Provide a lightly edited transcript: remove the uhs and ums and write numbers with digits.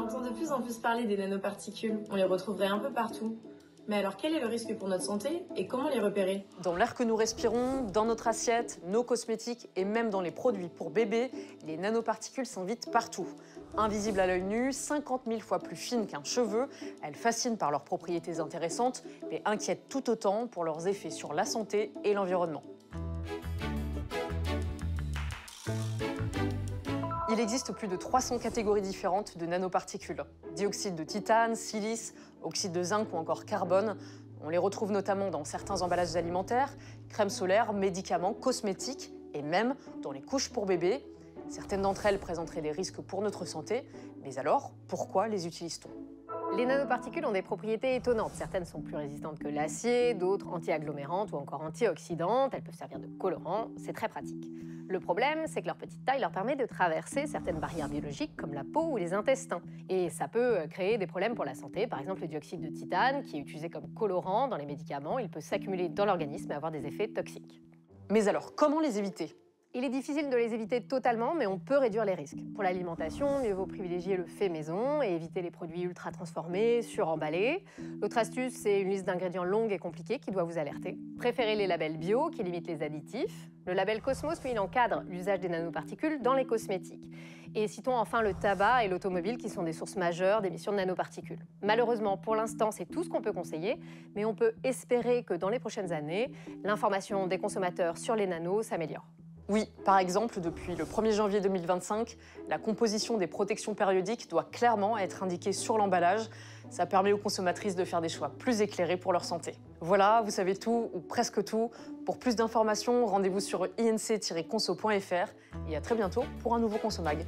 entend de plus en plus parler des nanoparticules. On les retrouverait un peu partout. Mais alors, quel est le risque pour notre santé et comment les repérer? Dans l'air que nous respirons, dans notre assiette, nos cosmétiques et même dans les produits pour bébés, les nanoparticules s'invitent partout. Invisibles à l'œil nu, 50 000 fois plus fines qu'un cheveu, elles fascinent par leurs propriétés intéressantes, mais inquiètent tout autant pour leurs effets sur la santé et l'environnement. Il existe plus de 300 catégories différentes de nanoparticules. Dioxyde de titane, silice, oxyde de zinc ou encore carbone. On les retrouve notamment dans certains emballages alimentaires, crèmes solaires, médicaments, cosmétiques et même dans les couches pour bébés. Certaines d'entre elles présenteraient des risques pour notre santé. Mais alors, pourquoi les utilise-t-on ? Les nanoparticules ont des propriétés étonnantes. Certaines sont plus résistantes que l'acier, d'autres anti-agglomérantes ou encore antioxydantes. Elles peuvent servir de colorant, c'est très pratique. Le problème, c'est que leur petite taille leur permet de traverser certaines barrières biologiques comme la peau ou les intestins. Et ça peut créer des problèmes pour la santé. Par exemple, le dioxyde de titane, qui est utilisé comme colorant dans les médicaments, il peut s'accumuler dans l'organisme et avoir des effets toxiques. Mais alors, comment les éviter ? Il est difficile de les éviter totalement, mais on peut réduire les risques. Pour l'alimentation, mieux vaut privilégier le fait maison et éviter les produits ultra transformés, suremballés. L'autre astuce, c'est une liste d'ingrédients longue et compliquée qui doit vous alerter. Préférez les labels bio qui limitent les additifs. Le label Cosmos, lui, il encadre l'usage des nanoparticules dans les cosmétiques. Et citons enfin le tabac et l'automobile qui sont des sources majeures d'émissions de nanoparticules. Malheureusement, pour l'instant, c'est tout ce qu'on peut conseiller, mais on peut espérer que dans les prochaines années, l'information des consommateurs sur les nanos s'améliore. Oui, par exemple, depuis le 1er janvier 2025, la composition des protections périodiques doit clairement être indiquée sur l'emballage. Ça permet aux consommatrices de faire des choix plus éclairés pour leur santé. Voilà, vous savez tout, ou presque tout. Pour plus d'informations, rendez-vous sur inc-conso.fr et à très bientôt pour un nouveau Consomag.